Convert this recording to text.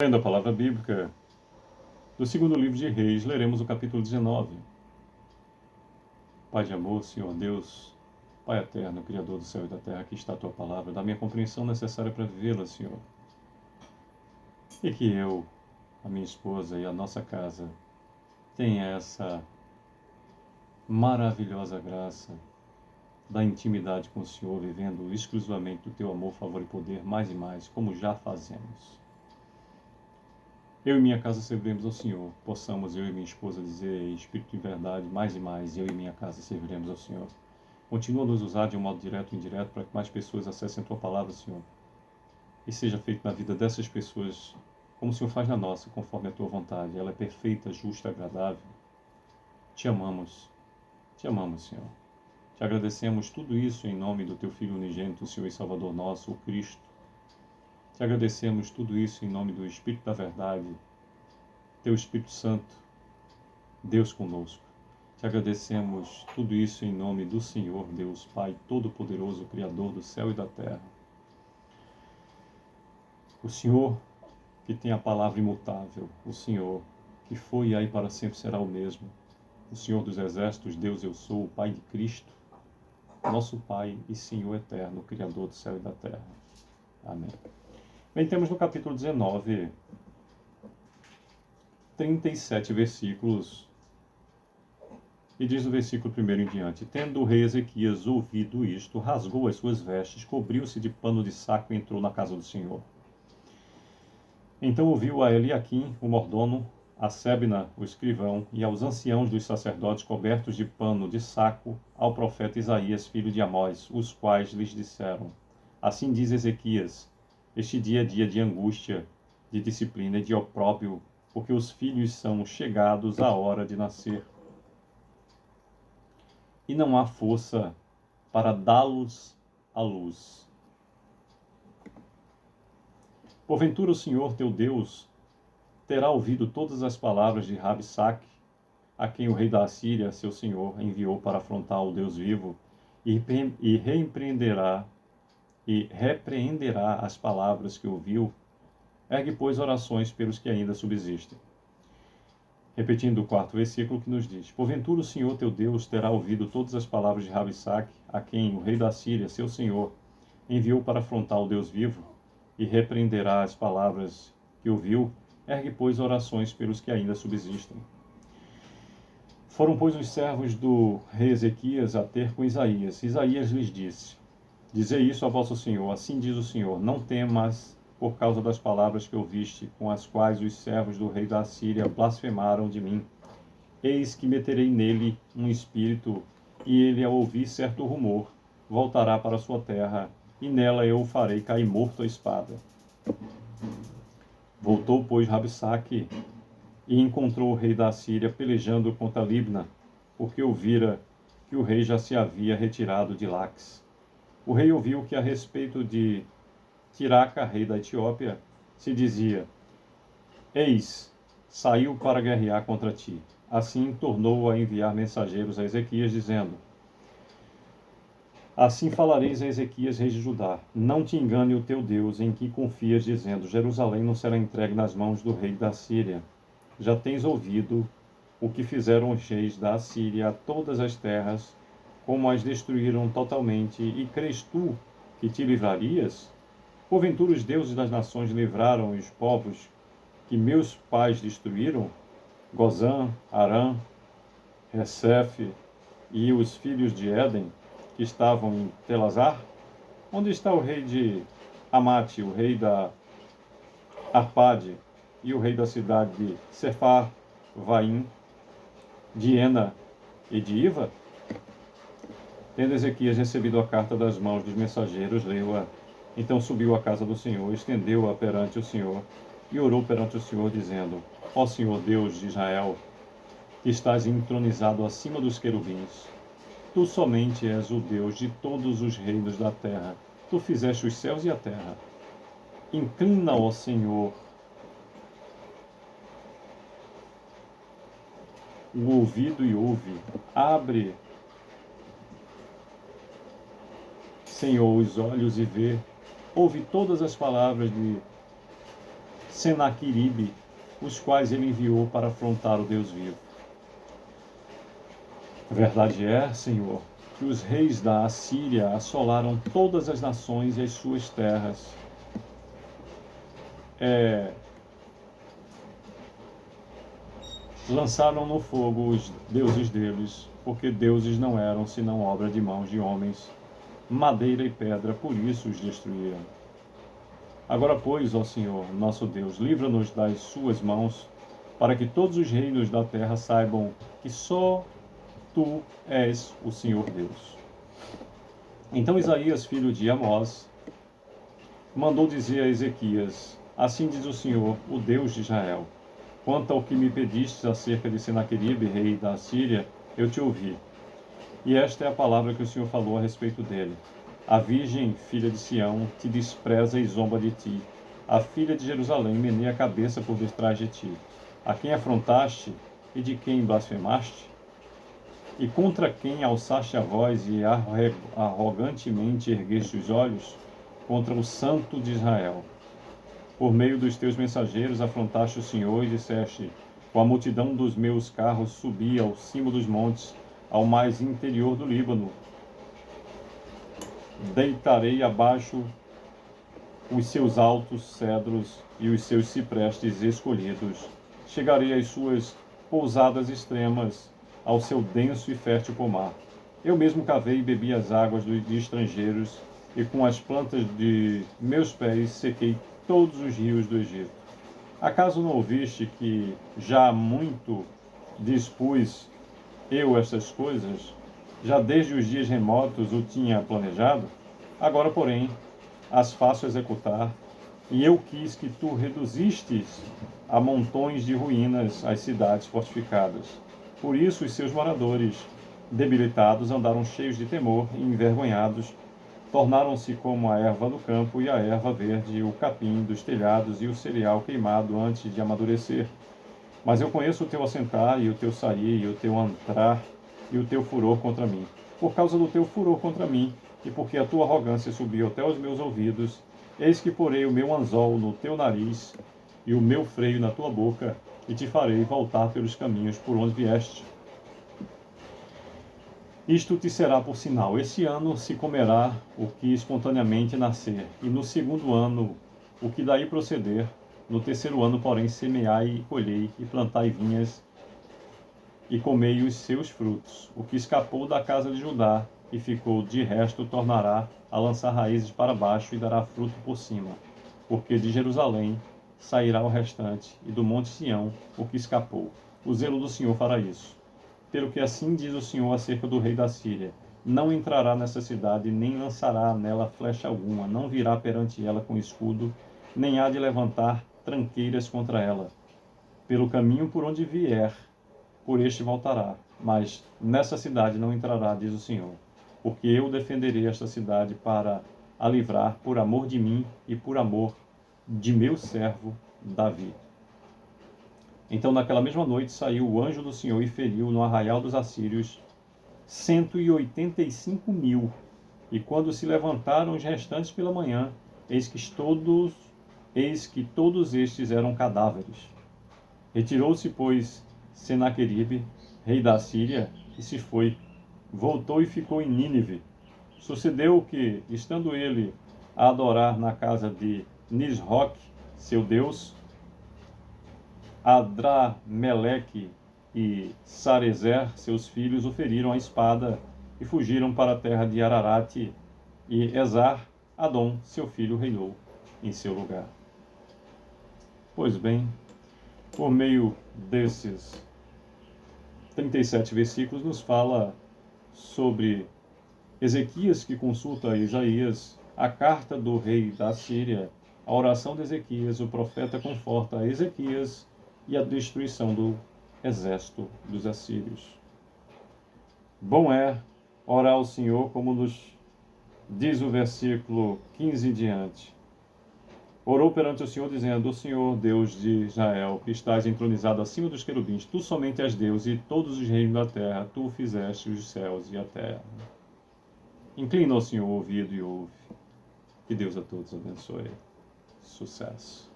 Lendo a palavra bíblica do segundo livro de Reis, leremos o capítulo 19. Pai de amor, Senhor Deus, Pai eterno, Criador do céu e da terra, aqui está a Tua palavra, dá-me a compreensão necessária para vivê-la, Senhor. E que eu, a minha esposa e a nossa casa tenha essa maravilhosa graça da intimidade com o Senhor, vivendo exclusivamente do Teu amor, favor e poder, mais e mais, como já fazemos. Eu e minha casa serviremos ao Senhor. Possamos, eu e minha esposa, dizer Espírito e verdade, mais e mais, eu e minha casa serviremos ao Senhor. Continua a nos usar de um modo direto e indireto para que mais pessoas acessem a Tua palavra, Senhor. E seja feito na vida dessas pessoas como o Senhor faz na nossa, conforme a Tua vontade. Ela é perfeita, justa, agradável. Te amamos, Senhor. Te agradecemos tudo isso em nome do Teu Filho unigênito, Senhor e Salvador nosso, o Cristo. Te agradecemos tudo isso em nome do Espírito da verdade, Teu Espírito Santo, Deus conosco. Te agradecemos tudo isso em nome do Senhor, Deus Pai Todo-Poderoso, Criador do céu e da terra. O Senhor que tem a palavra imutável, o Senhor que foi e aí para sempre será o mesmo. O Senhor dos exércitos, Deus eu sou, o Pai de Cristo, nosso Pai e Senhor eterno, Criador do céu e da terra. Amém. Bem, temos no capítulo 19, 37 versículos, e diz o versículo 1 em diante: Tendo o rei Ezequias ouvido isto, rasgou as suas vestes, cobriu-se de pano de saco e entrou na casa do Senhor. Então ouviu a Eliaquim, o mordomo, a Sebna, o escrivão, e aos anciãos dos sacerdotes cobertos de pano de saco, ao profeta Isaías, filho de Amós, os quais lhes disseram: Assim diz Ezequias, este dia é dia de angústia, de disciplina e de opróbrio, porque os filhos são chegados à hora de nascer. E não há força para dá-los à luz. Porventura o Senhor teu Deus terá ouvido todas as palavras de Rabsaque, a quem o rei da Assíria, seu senhor, enviou para afrontar o Deus vivo, e repreenderá as palavras que ouviu. Ergue, pois, orações pelos que ainda subsistem. Repetindo o quarto versículo que nos diz: Porventura o Senhor teu Deus terá ouvido todas as palavras de Rabsaque, a quem o rei da Síria, seu senhor, enviou para afrontar o Deus vivo, e repreenderá as palavras que ouviu. Ergue, pois, orações pelos que ainda subsistem. Foram, pois, os servos do rei Ezequias a ter com Isaías. Isaías lhes disse: Dizei isso a vosso senhor, assim diz o Senhor, não temas por causa das palavras que ouviste, com as quais os servos do rei da Síria blasfemaram de mim. Eis que meterei nele um espírito, e ele, ao ouvir certo rumor, voltará para sua terra, e nela eu o farei cair morto à espada. Voltou, pois, Rabsaque, e encontrou o rei da Síria pelejando contra Libna, porque ouvira que o rei já se havia retirado de Laques. O rei ouviu que a respeito de Tiraca, rei da Etiópia, se dizia: Eis, saiu para guerrear contra ti. Assim tornou a enviar mensageiros a Ezequias, dizendo: Assim falareis a Ezequias, rei de Judá: Não te engane o teu Deus, em que confias, dizendo: Jerusalém não será entregue nas mãos do rei da Síria. Já tens ouvido o que fizeram os reis da Assíria a todas as terras, como as destruíram totalmente, e crês tu que te livrarias? Porventura os deuses das nações livraram os povos que meus pais destruíram? Gozã, Arã, Resef e os filhos de Éden, que estavam em Telazar? Onde está o rei de Amate, o rei da Arpade e o rei da cidade de Sepharvaim, de Ena e de Iva? Tendo Ezequias recebido a carta das mãos dos mensageiros, leu-a. Então subiu à casa do Senhor, estendeu-a perante o Senhor e orou perante o Senhor, dizendo: Ó Senhor Deus de Israel, que estás entronizado acima dos querubins, tu somente és o Deus de todos os reinos da terra. Tu fizeste os céus e a terra. Inclina, ó Senhor, o ouvido e ouve. Abre, Senhor, os olhos e vê. Ouve todas as palavras de Senaqueribe, os quais ele enviou para afrontar o Deus vivo. Verdade é, Senhor, que os reis da Assíria assolaram todas as nações e as suas terras. Lançaram no fogo os deuses deles, porque deuses não eram senão obra de mãos de homens, madeira e pedra, por isso os destruíram. Agora, pois, ó Senhor, nosso Deus, livra-nos das suas mãos, para que todos os reinos da terra saibam que só tu és o Senhor Deus. Então Isaías, filho de Amós, mandou dizer a Ezequias: assim diz o Senhor, o Deus de Israel: quanto ao que me pedistes acerca de Senaqueribe, rei da Assíria, eu te ouvi. E esta é a palavra que o Senhor falou a respeito dele. A virgem, filha de Sião, te despreza e zomba de ti. A filha de Jerusalém meneia a cabeça por detrás de ti. A quem afrontaste e de quem blasfemaste? E contra quem alçaste a voz e arrogantemente ergueste os olhos? Contra o Santo de Israel. Por meio dos teus mensageiros afrontaste o Senhor e disseste: com a multidão dos meus carros subi ao cimo dos montes, ao mais interior do Líbano. Deitarei abaixo os seus altos cedros e os seus ciprestes escolhidos. Chegarei às suas pousadas extremas, ao seu denso e fértil pomar. Eu mesmo cavei e bebi as águas de estrangeiros, e com as plantas de meus pés sequei todos os rios do Egito. Acaso não ouviste que já muito dispus eu estas coisas? Já desde os dias remotos o tinha planejado? Agora, porém, as faço executar, e eu quis que tu reduzistes a montões de ruínas as cidades fortificadas. Por isso os seus moradores, debilitados, andaram cheios de temor e envergonhados, tornaram-se como a erva do campo e a erva verde, o capim dos telhados e o cereal queimado antes de amadurecer. Mas eu conheço o teu assentar e o teu sair e o teu entrar e o teu furor contra mim. Por causa do teu furor contra mim, e porque a tua arrogância subiu até os meus ouvidos, eis que porei o meu anzol no teu nariz e o meu freio na tua boca, e te farei voltar pelos caminhos por onde vieste. Isto te será por sinal: este ano se comerá o que espontaneamente nascer, e no segundo ano o que daí proceder. No terceiro ano, porém, semeai e colhei, e plantai vinhas, e comei os seus frutos. O que escapou da casa de Judá e ficou de resto tornará a lançar raízes para baixo e dará fruto por cima. Porque de Jerusalém sairá o restante, e do monte Sião o que escapou. O zelo do Senhor fará isso. Pelo que assim diz o Senhor acerca do rei da Síria: não entrará nessa cidade, nem lançará nela flecha alguma, não virá perante ela com escudo, nem há de levantar tranqueiras contra ela. Pelo caminho por onde vier, por este voltará, mas nessa cidade não entrará, diz o Senhor, porque eu defenderei esta cidade para a livrar por amor de mim e por amor de meu servo Davi. Então, naquela mesma noite, saiu o anjo do Senhor e feriu no arraial dos assírios 185.000. E quando se levantaram os restantes pela manhã, eis que todos estes eram cadáveres. Retirou-se, pois, Senaqueribe, rei da Síria, e se foi. Voltou e ficou em Nínive. Sucedeu que, estando ele a adorar na casa de Nisroque, seu deus, Adrameleque e Sarezer, seus filhos, o feriram a espada e fugiram para a terra de Ararate, e Esar-Adom, seu filho, reinou em seu lugar. Pois bem, por meio desses 37 versículos, nos fala sobre Ezequias, que consulta Isaías, a carta do rei da Síria, a oração de Ezequias, o profeta conforta Ezequias e a destruição do exército dos assírios. Bom é orar ao Senhor, como nos diz o versículo 15 em diante. Orou perante o Senhor, dizendo: o Senhor, Deus de Israel, que estás entronizado acima dos querubins, tu somente és Deus, e todos os reinos da terra, tu fizeste os céus e a terra. Inclina ao Senhor o ouvido e ouve. Que Deus a todos abençoe. Sucesso.